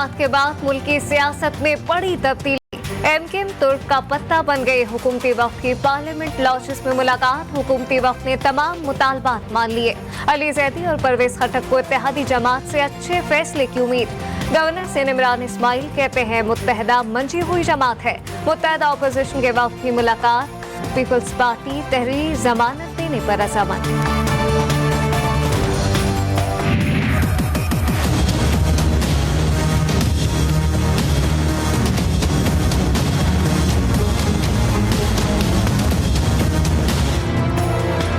इंतखाबात के बाद मुल्क की सियासत में बड़ी तब्दीली। एमकेएम तुर्क का पत्ता बन गए। हुकूमती वफ्द की पार्लियामेंट लॉजेस में मुलाकात। हुकूमती वफ्द ने तमाम मुतालबात मान लिए। अली जैदी और परवेज खटक को इत्तेहादी जमात से अच्छे फैसले की उम्मीद। गवर्नर से इमरान इस्माइल कहते हैं मुत्तहदा मंजी हुई जमात है। मुत्तहदा अपोजिशन के वफ्द की मुलाकात। पीपल्स पार्टी तहरीर जमानत देने पर रजामंद।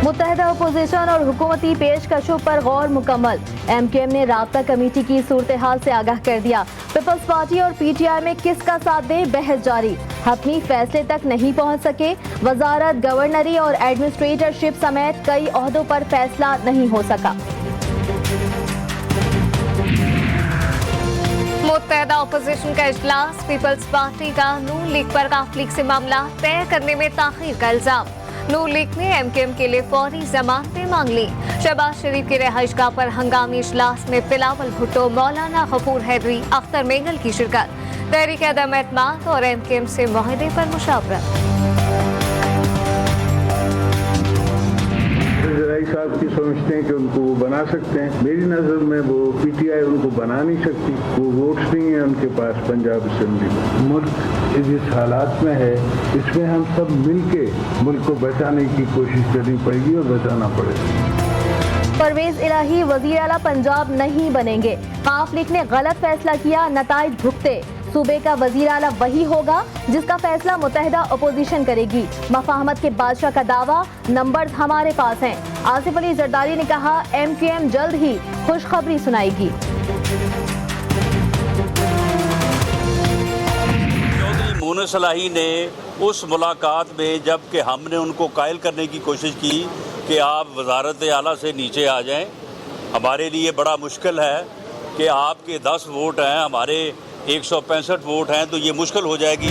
मुत्तहदा अपोजिशन और हुकूमती पेशकशों पर गौर मुकम्मल। एमकेएम ने राब्ता कमेटी की सूरत हाल से आगाह कर दिया। पीपल्स पार्टी और पीटीआई में किसका साथ दे बहस जारी। हतमी फैसले तक नहीं पहुंच सके। वजारत, गवर्नरी और एडमिनिस्ट्रेटरशिप समेत कई ओहदों पर फैसला नहीं हो सका। मुत्तहदा अपोजिशन का इजलास। पीपल्स पार्टी का नून लीग पर काफ लीग से मामला तय करने में ताखीर का इल्जाम। नून लीग ने एमकेएम के लिए फौरी जमानतें मांग ली। शहबाज शरीफ की रिहाइशगाह पर हंगामी इजलास में बिलावल भुट्टो, मौलाना गफूर हैदरी, अख्तर मेंगल की शिरकत। तहरीक अदम एतमाद और एमकेएम से मुआहदे पर मुशावरत। साहब की समझते हैं कि उनको वो बना सकते हैं। मेरी नजर में वो पीटीआई उनको बना नहीं सकती। वो वोट्स नहीं है उनके पास पंजाब असेंबली में। मुल्क जिस हालात में है इसमें हम सब मिलके मुल्क को बचाने की कोशिश करनी पड़ेगी और बचाना पड़ेगा। परवेज इलाही वजीर आला पंजाब नहीं बनेंगे। काफ लीग ने गलत फैसला किया, नताइज भुगते। सूबे का वजीर आला वही होगा जिसका फैसला मुत्तहदा अपोजिशन करेगी। मफाहमत के बादशाह का दावा, नंबर्स हमारे पास हैं। आसिफ अली जरदारी ने कहा एमकेएम जल्द ही खुशखबरी सुनाएगी। चौधरी मोनस इलाही ने उस मुलाकात में जबकि हमने उनको कायल करने की कोशिश की कि आप वजारत आला से नीचे आ जाएं, हमारे लिए बड़ा मुश्किल है कि आपके 10 वोट हैं, हमारे 165 वोट हैं, तो ये मुश्किल हो जाएगी।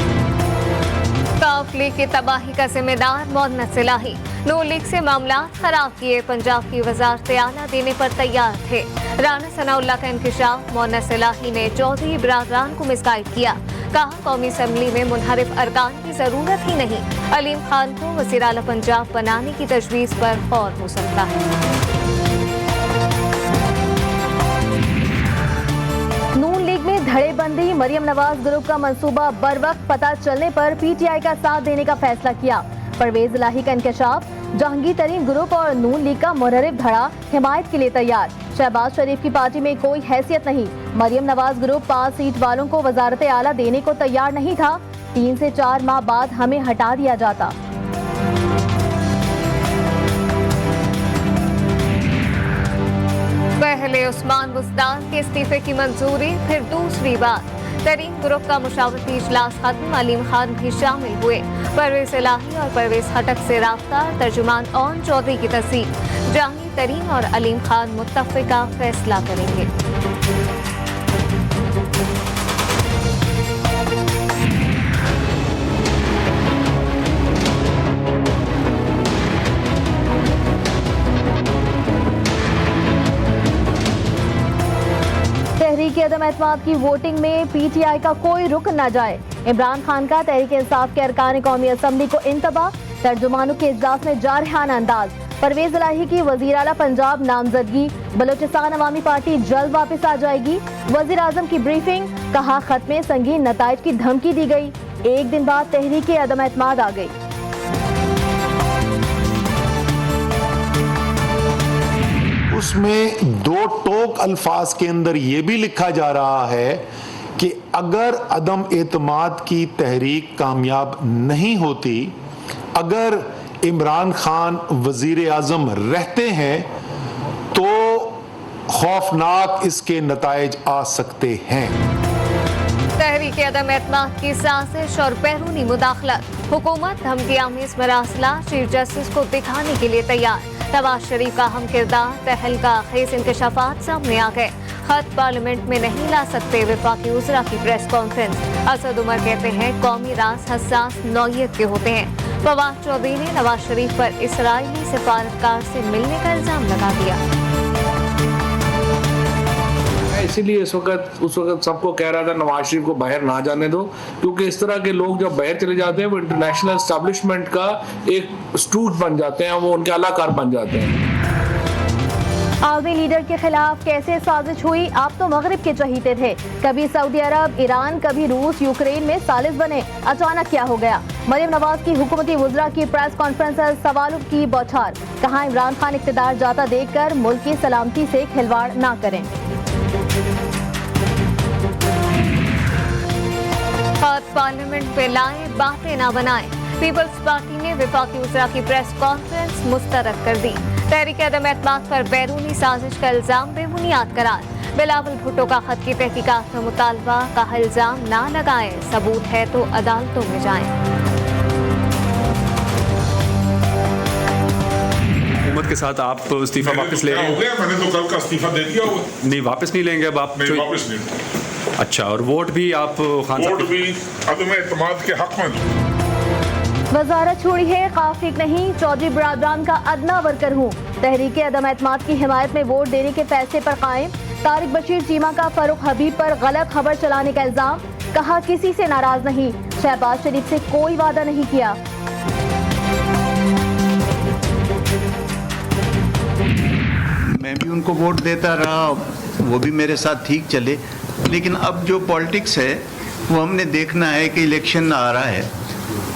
काफ लीग की तबाही का जिम्मेदार मोहन्नस इलाही। नून लीग से मामला खराब किए। पंजाब की वजारत आला देने पर तैयार थे। राना सनाउल्लाह का इंकशाफ। मोहन्नस इलाही ने चौधरी बरादरान को मिसगाइड किया। कहा कौमी असम्बली में मुनहरिफ अरकान की जरूरत ही नहीं। अलीम खान को वज़ीर आला पंजाब बनाने की तजवीज़ पर गौर हो सकता है। नून लीग में धड़ेबंदी। मरियम नवाज ग्रुप का मंसूबा बरवक्त पता चलने पर पीटीआई का साथ देने का फैसला किया। परवेज इलाही का इंकशाफ। जहांगीर तरीन ग्रुप और नून लीग का मुनहरिफ धड़ा हिमायत के लिए तैयार। शहबाज शरीफ की पार्टी में कोई हैसियत नहीं। मरियम नवाज ग्रुप 5 सीट वालों को वजारत आला देने को तैयार नहीं था। 3 से 4 माह बाद हमें हटा दिया जाता। पहले उस्मान बुज़दार के इस्तीफे की मंजूरी, फिर दूसरी बार तरीन ग्रुप का मुशावरती इजलास खत्म। अलीम खान भी शामिल हुए। परवेज इलाही और परवेज खटक से राब्ता। तर्जुमान ओन चौधरी की तस्दीक। जहांगीर तरीन और अलीम खान मुत्तफ़िका फैसला करेंगे। तहरीक अदम एतमाद की वोटिंग में पीटीआई का कोई रुक न जाए। इमरान खान का तहरीक इंसाफ के अरकान कौमी असम्बली को इंतबा। तर्जुमानों के इजलास में जारहाना अंदाज। परवेज इलाही की वजीर आला पंजाब नामजदगी। बलोचिस्तान अवामी पार्टी जल्द वापस आ जाएगी। वजीर आजम की ब्रीफिंग। कहा खत्मे संगीन नताइज की धमकी दी गई। एक दिन बाद तहरीक अदम एतमाद आ गई। उसमें 2 टोक अल्फाज के अंदर यह भी लिखा जा रहा है कि अगर अदम एतमाद की तहरीक कामयाब नहीं होती, अगर इमरान खान वजीर आजम रहते हैं तो खौफनाक इसके नताइज आ सकते हैं। तहरीक अदम एतमाद की साजिश और बैरूनी मुदाखलत। हुकूमत धमकी आमीज मरासला चीफ जस्टिस को दिखाने के लिए तैयार। नवाज शरीफ का हम किरदार। तहलका खेज इंकशाफात सामने आ गए। खत पार्लियामेंट में नहीं ला सकते। वफाकी वज़रा की प्रेस कॉन्फ्रेंस। असद उमर कहते हैं कौमी राज हसास नौयत के होते हैं। फवाद चौधरी ने नवाज शरीफ पर इसराइली सफारतकार से मिलने का इल्जाम लगा दिया। इसीलिए उस वक्त सबको कह रहा था नवाज शरीफ को बाहर ना जाने दो, क्योंकि इस तरह के लोग जब बाहर चले जाते हैं वो इंटरनेशनल एस्टेब्लिशमेंट का एक स्टूट बन जाते हैं, वो उनके अलाकार बन जाते हैं। आलमी लीडर के खिलाफ कैसे साजिश हुई? आप तो मगरिब के चहीते थे, कभी सऊदी अरब, ईरान, कभी रूस, यूक्रेन में सालिस बने, अचानक क्या हो गया? मरियम नवाज की हुकूमती वुज़रा की प्रेस कॉन्फ्रेंस पर सवालों की बौछार, कहा इमरान खान इक़्तिदार जाता देखकर मुल्क की सलामती से खिलवाड़ ना करें। पार्लियामेंट में लाए, बातें ना बनाएं। पीपल्स पार्टी ने वफाकी वज़रा की प्रेस कॉन्फ्रेंस मुस्तरद कर दी। तहरीक अदम एतमाद पर बैरूनी साजिश का इल्जाम बेबुनियाद करार। बिलावल भुट्टो का खत की तहकीकात में मुतालबा, कहा इल्जाम ना लगाएं, सबूत है तो अदालतों में जाएं। हुकूमत के साथ आप इस्तीफा वापस ले रहे हैं? मैंने तो कल का इस्तीफा दे दिया हुआ। नहीं, वापस नहीं लेंगे अब आप? नहीं, वापस नहीं। अच्छा, और वोट भी आप खान साहब? वोट भी अदम एतमाद के हक में। वजारत छोड़ी है, काफिक नहीं, चौधरी बरादरान का अदना वर्कर हूँ। तहरीक अदम एतमाद की हिमायत में वोट देने के फैसले पर कायम। तारिक बशीर चीमा का फारूक हबीब पर गलत खबर चलाने का इल्जाम, कहा किसी से नाराज नहीं, शहबाज शरीफ से कोई वादा नहीं किया। मैं भी उनको वोट देता रहा, वो भी मेरे साथ ठीक चले, लेकिन अब जो पॉलिटिक्स है वो हमने देखना है कि इलेक्शन आ रहा है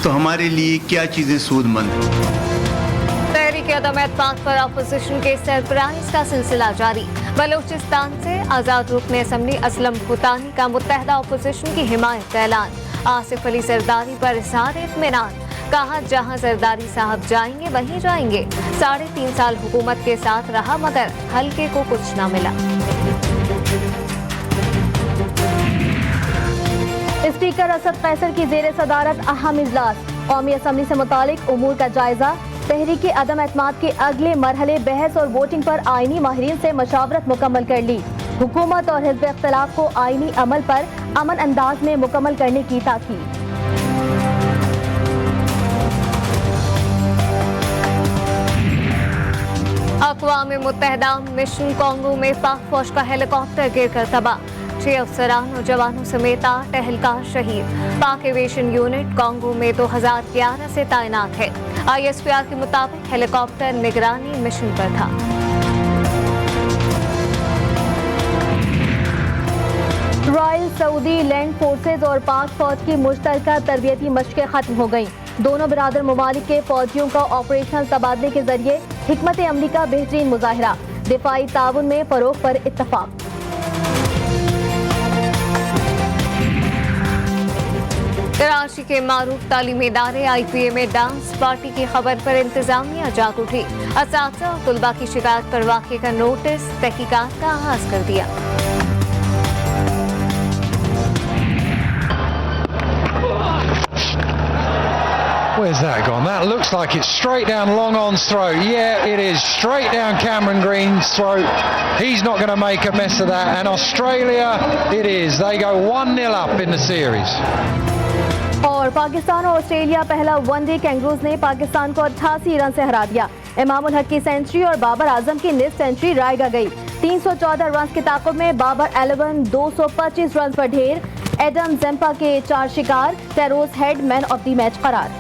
तो हमारे लिए क्या चीज़ें सूदमंद हैं। तहरीक अदम एतमाद पर अपोजिशन के सरप्राइज का सिलसिला जारी। बलूचिस्तान से आज़ाद रुकन असम्बली असलम भूटानी का मुत्तहदा अपोजिशन की हिमायत का ऐलान। आसिफ अली जरदारी पर इज़हार इत्मीनान, कहा जहां जरदारी साहब जाएंगे वहीं जाएंगे। 3.5 साल हुकूमत के साथ रहा मगर हल्के को कुछ ना मिला। स्पीकर असद कैसर की जेर सदारत अहम इजलास, कौमी असम्बली से मुतालिक उमूर का जायजा। तहरीक अदम एतमाद के अगले मरहले बहस और वोटिंग पर आईनी माहिरीन से मशावरत मुकम्मल कर ली। हुकूमत और हिज़्ब इख्तिलाफ को आईनी अमल पर अमन अंदाज में मुकम्मल करने की ताकीद। अक़वाम मुत्तहिदा मिशन कांगो में पाक फौज का हेलीकॉप्टर गिरकर तबाह। 6 अफसरान और जवानों समेत 8 एहलकार शहीद। पाक एविएशन यूनिट कांगो में 2011 से तैनात है। ISPR के मुताबिक हेलीकॉप्टर निगरानी मिशन पर था। रॉयल सऊदी लैंड फोर्सेज और पाक फौज की मुश्तरका तरबियती मशक़ें खत्म हो गईं। दोनों बिरादर ममालिक के फौजियों का ऑपरेशनल तबादले के जरिए हिकमत अमली का बेहतरीन मुजाहिरा। दिफाई ताउन में फरोग पर इत्तफाक। कराची के मारूफ तालीमी इदारे IPA में डांस पार्टी की खबर पर इंतजामिया जाग उठी। असातिज़ा और तुलबा की शिकायत पर वाक़े का नोटिस, तहकीकात का आगाज कर दिया। Where's that gone? That looks like it's straight down Long On's throat. Yeah, it is straight down Cameron Green's throat. He's not going to make a mess of that. And Australia, it is. They go 1-0 up in the series. और पाकिस्तान और Australia पहला one day kangaroos ने पाकिस्तान को 88 run से हरा दिया। इमामुल हक की century और बाबर आजम की निस्फ सेंचुरी रायगा गई। 314 रन की ताक़ुब में बाबर 11 225 रन पर ढेर। एडम जेम्पा के 4 शिकार। Travis Head man of the match करार।